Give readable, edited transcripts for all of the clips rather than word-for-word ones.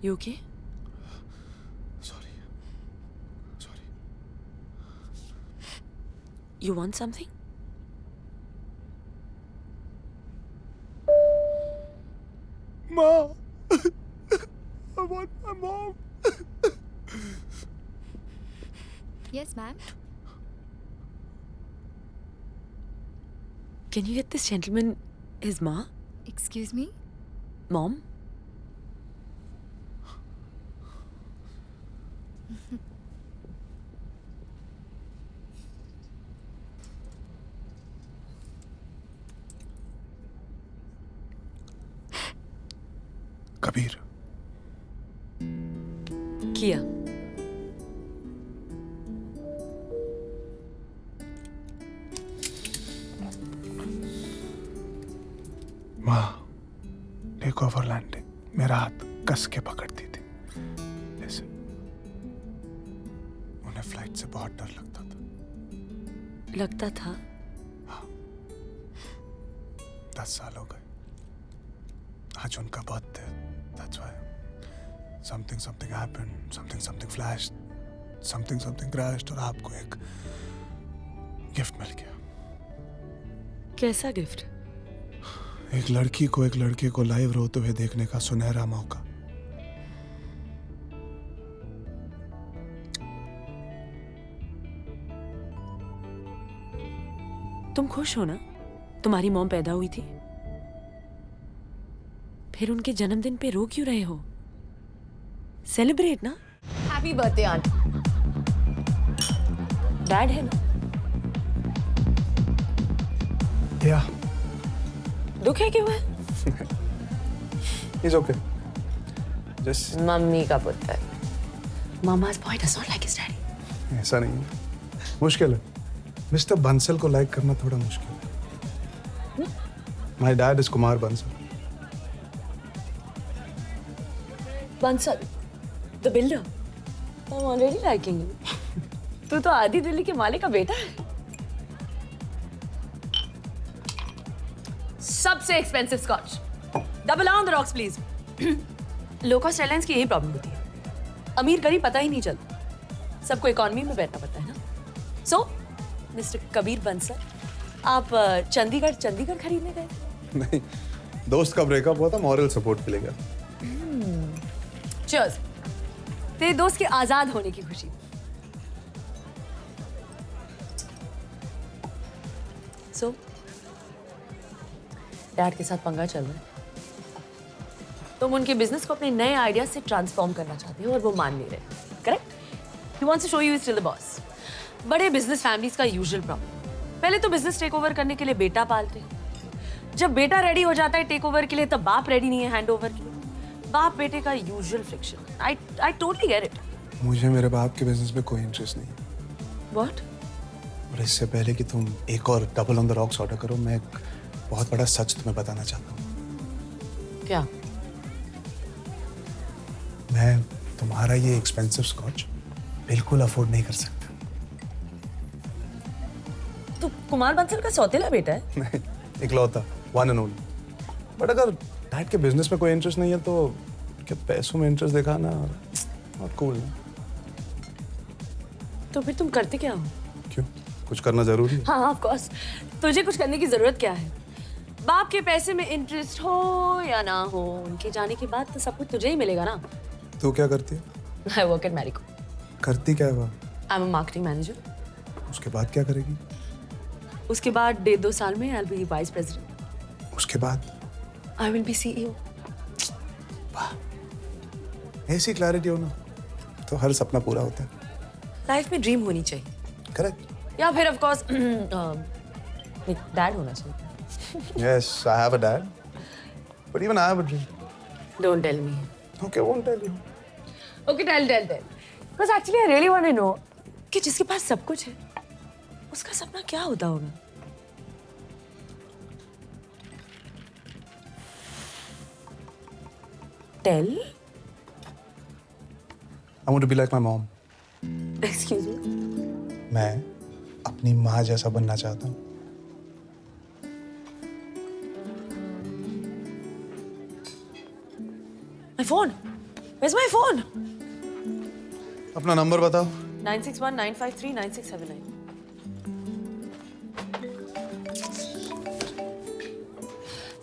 You okay? Sorry. Sorry. You want something? Mom! I want my mom. Yes, ma'am. Can you get this gentleman his ma? Excuse me? Mom? Kabir किया. माँ take over landing मेरा हाथ कस के पकड़ती थी जैसे उन्हें फ्लाइट से बहुत डर लगता था. लगता था. 10 साल हो गए. आज उनका birthday. That's why something happened, something flashed, something crashed और आपको एक गिफ्ट मिल गया. कैसा गिफ्ट? एक लड़की को एक लड़के को लाइव रोते हुए देखने का सुनहरा मौका. तुम खुश हो ना? तुम्हारी मॉम पैदा हुई थी. फिर उनके जन्मदिन पे रो क्यों रहे हो? सेलिब्रेट ना. Happy birthday aunty. डैड है ना? या दुख है क्यों है? It's okay. जस्ट मम्मी का पुत्र. Mama's boy does not like his daddy. ऐसा नहीं है. मुश्किल है. मिस्टर बंसल को लाइक करना थोड़ा मुश्किल है. My dad is Kumar Bansal. Bansal, the builder. I'm already liking you. तू तो आधी दिल्ली के मालिक का बेटा है. सबसे expensive scotch. Double on the rocks please. Low cost airlines की यही प्रॉब्लम होती है. अमीर गरीब पता ही नहीं चलता. सबको इकोनॉमी में बैठना पड़ता है ना. सो मिस्टर कबीर बंसल, आप चंडीगढ़ खरीदने गए? नहीं, दोस्त का ब्रेकअप हुआ था, मॉरल सपोर्ट के लिए गया. चीयर्स. तेरे दोस्त के आजाद होने की खुशी. सो डैड के साथ पंगा चल रहा है. तुम उनके बिजनेस को अपने नए आइडिया से ट्रांसफॉर्म करना चाहते हो और वो मान नहीं रहे. Correct? He wants to show you is still the boss. बड़े बिजनेस फैमिलीज का यूजुअल प्रॉब्लम. पहले तो बिजनेस टेक ओवर करने के लिए बेटा पालते हैं. जब बेटा रेडी हो जाता है टेक ओवर के लिए, तब बाप रेडी नहीं है हैंड ओवर के लिए. बाप बेटे का usual friction. I totally get it. मुझे मेरे बाप के बिजनेस में कोई इंटरेस्ट नहीं है. व्हाट? और इससे पहले कि तुम एक और double on the rocks order करो, मैं एक बहुत बड़ा सच तुम्हें बताना चाहता हूँ. क्या? मैं तुम्हारा ये एक्सपेंसिव स्कॉच बिल्कुल अफोर्ड नहीं कर सकता. तू कुमार बंसल का सौतेला बेटा है? नहीं, इकलौता, वन एंड ओनली. बट अगर डैड के बिजनेस में कोई इंटरेस्ट नहीं है तो क्या पैसों में इंटरेस्ट दिखाना नॉट कूल. तो फिर तुम करते क्या हो? क्यों? कुछ करना जरूरी है. हाँ ऑफ कोर्स. तुझे कुछ करने की जरूरत क्या है? बाप के पैसे में इंटरेस्ट हो या ना हो, उनके जाने के बाद तो सब कुछ तुझे ही मिलेगा ना. तू क्या करती है? I work at Marico. करती क्या है वो? I am a marketing manager. उसके बाद क्या करेगी? उसके बाद 1.5-2 साल में I will be vice president. उसके बाद आई विल बी सीईओ. ऐसी क्लैरिटी हो ना तो हर सपना पूरा होता है. लाइफ में ड्रीम होनी चाहिए. करेक्ट. या फिर ऑफ कोर्स डैड होना चाहिए. Yes, I have a dad. But even I have a dream. Don't tell me. Okay, won't tell you. Okay tell. Because actually I really want to know कि जिसके पास सब कुछ है उसका सपना क्या होता होगा. Tell. I want to be like my mom. Excuse me. मैं अपनी माँ जैसा बनना चाहता हूँ. My phone. Where's my phone? अपना नंबर बताओ। 961-953-9679.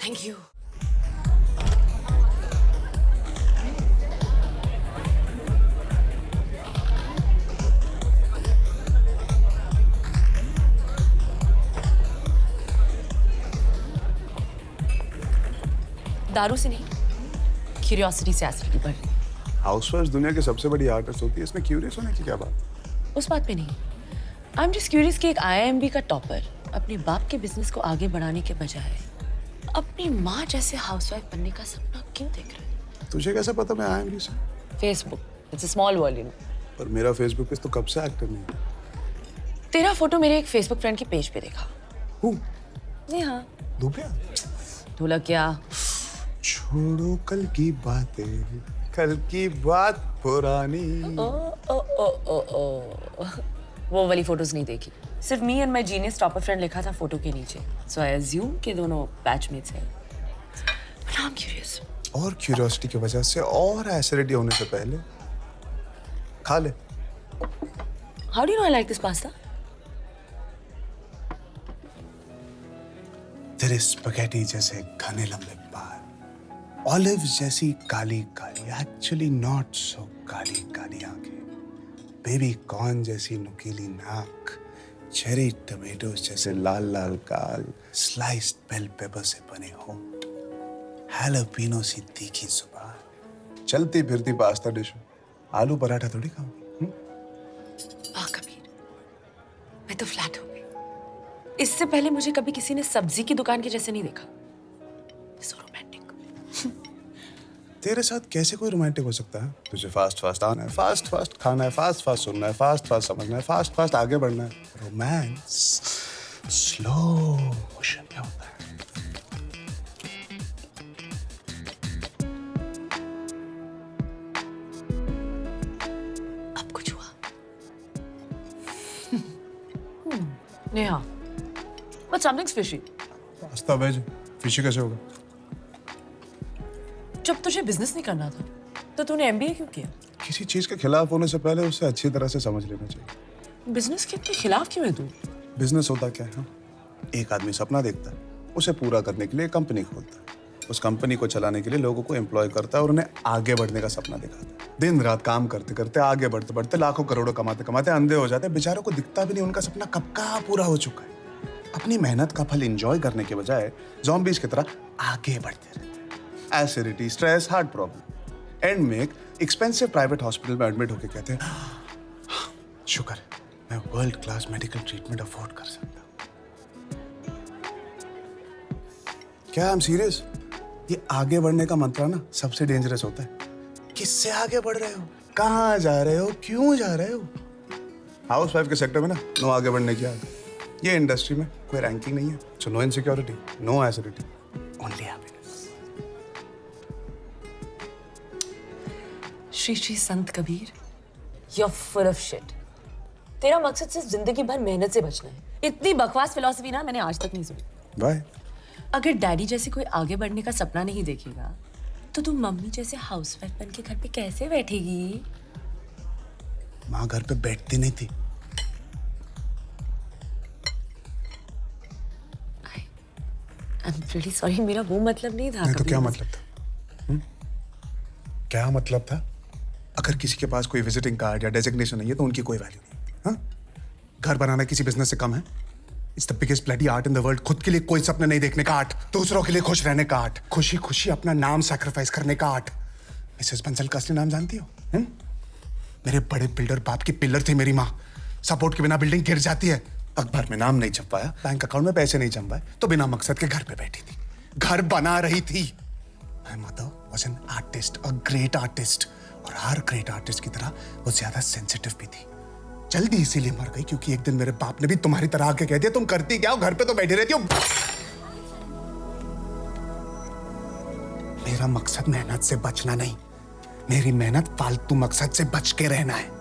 Thank you. दारू से नहीं, क्यूरियोसिटी से एसिडिटी बढ़ रही है। हाउसवाइफ दुनिया की सबसे बड़ी आर्टिस्ट होती है, इसमें क्यूरियस होने की क्या बात? उस बात पे नहीं। आई एम जस्ट क्यूरियस कि एक IIMB का टॉपर अपने बाप के बिजनेस को आगे बढ़ाने के बजाय अपनी माँ जैसे हाउसवाइफ बनने का सपना क्यों देख रहा है? तुझे कैसे पता मैं IIMB से? Facebook, it's a small world, you know. पर मेरा फेसबुक पे तो कब से एक्टिव नहीं है। तेरा फोटो मेरे एक फेसबुक फ्रेंड के पेज पे देखा। जी हाँ। धूपिया? ढोलकिया। छोड़ो कल की बातें, कल की बात पुरानी। ओ ओ ओ ओ ओ वो वाली फोटोज नहीं देखी। सिर्फ me and my genius topper friend लिखा था फोटो के नीचे, सो आई अज्यूम कि दोनों बैचमेट्स हैं। But I am curious. और क्यूरियोसिटी की वजह से और एसिडिटी होने से पहले खा ले। How do you know I like this pasta? तेरे स्पैगेटी जैसे घने लंबे बाल, ऑलिव जैसी Kali Kali, actually not so Kali Kali आंखें, बेबी कॉर्न जैसी नुकीली नाक, चेरी टमेटोज जैसे लाल लाल गाल, स्लाइस्ड बेल पेपर से बने होंठ, हैलोपिनो सी तीखी जुबान, चलती फिरती पास्ता डिश, आलू पराठा थोड़ी खाऊंगी। कबीर, मैं तो फ्लैट हो गई। इससे पहले मुझे कभी किसी ने सब्जी की दुकान के जैसे नहीं देखा। So romantic. तेरे साथ कैसे कोई रोमांटिक हो सकता है? तुझे फास्ट फास्ट आना है, फास्ट फास्ट खाना है, फास्ट फास्ट सुनना है, फास्ट फास्ट समझना है, फास्ट फास्ट आगे बढ़ना है। रोमांस स्लो मोशन में होता है। अब कुछ हुआ? Neha, but something's fishy. Pasta veg, fishy कैसे होगा? जब तुझे बिजनेस नहीं करना था, तो तूने MBA क्यों किया? किसी चीज के खिलाफ होने से पहले उसे अच्छी तरह से समझ लेना चाहिए। बिजनेस के इतने खिलाफ क्यों है तू? बिजनेस होता क्या है? हाँ? एक आदमी सपना देखता है, उसे पूरा करने के लिए कंपनी खोलता है, उस कंपनी को चलाने के लिए लोगों को एम्प्लॉय करता है और उन्हें आगे बढ़ने का सपना दिखाता है। दिन रात काम करते करते, आगे बढ़ते बढ़ते, लाखों करोड़ों कमाते कमाते अंधे हो जाते हैं। बेचारों को दिखता भी नहीं उनका सपना कब का पूरा हो चुका है। अपनी मेहनत का फल एंजॉय करने के बजाय ज़ॉम्बीज की तरह आगे बढ़ते रहते हैं। Acidity, stress, heart problem, and में एक एक्सपेंसिव प्राइवेट हॉस्पिटल में एडमिट होकर कहते हैं, शुक्र है मैं world class medical treatment afford कर सकता हूँ। क्या आई एम सीरियस? ये आगे बढ़ने का मंत्र ना सबसे डेंजरस होता है। किससे आगे बढ़ रहे हो, कहाँ जा रहे हो, क्यों जा रहे हो? हाउसवाइफ के सेक्टर में ना नो आगे बढ़ने की आदत। ये इंडस्ट्री में कोई रैंकिंग नहीं है, so no insecurity, no acidity, only happiness. Shri Shri Sant Kabir, you're full of shit. तेरा मकसद सिर्फ जिंदगी भर मेहनत से बचना है। इतनी बकवास फिलॉसफी ना मैंने आज तक नहीं सुनी। बाय। अगर डैडी जैसे कोई आगे बढ़ने का सपना नहीं देखेगा, तो तू मम्मी जैसे हाउसवाइफ बन के घर पे कैसे बैठेगी? माँ घर पे बैठती नहीं थी। I'm really sorry, मेरा वो मतलब नहीं था। नहीं तो कभी क्या भी। मतलब था? क्या मतलब था? अगर किसी के पास कोई विजिटिंग कार्ड या डेजिग्नेशन नहीं है तो उनकी कोई वैल्यू नहीं। हाँ? घर बनाना किसी बिजनेस से कम है? It's the biggest bloody art in the world. खुद के लिए कोई सपने नहीं देखने का आर्ट, दूसरों के लिए खुश रहने का आर्ट, खुशी खुशी अपना नाम सैक्रिफाइस करने का आर्ट। मिसेस बंसल का असली नाम जानती हो? मेरे बड़े बिल्डर बाप की पिलर थी मेरी माँ। सपोर्ट के बिना बिल्डिंग गिर जाती है। अखबार में नाम नहीं छपवाया, बैंक अकाउंट में पैसे नहीं जमवाए, तो बिना मकसद के घर पे बैठी थी, घर बना रही थी। My mother was an artist, a great artist, और हर ग्रेट आर्टिस्ट की तरह वो ज्यादा सेंसिटिव भी थी। जल्दी इसीलिए मर गई क्योंकि एक दिन मेरे बाप ने भी तुम्हारी तरह आके कह दिया, तुम करती क्या हो, घर पे तो बैठी रहती हो। मेरा मकसद मेहनत से बचना नहीं, मेरी मेहनत फालतू मकसद से बच के रहना है।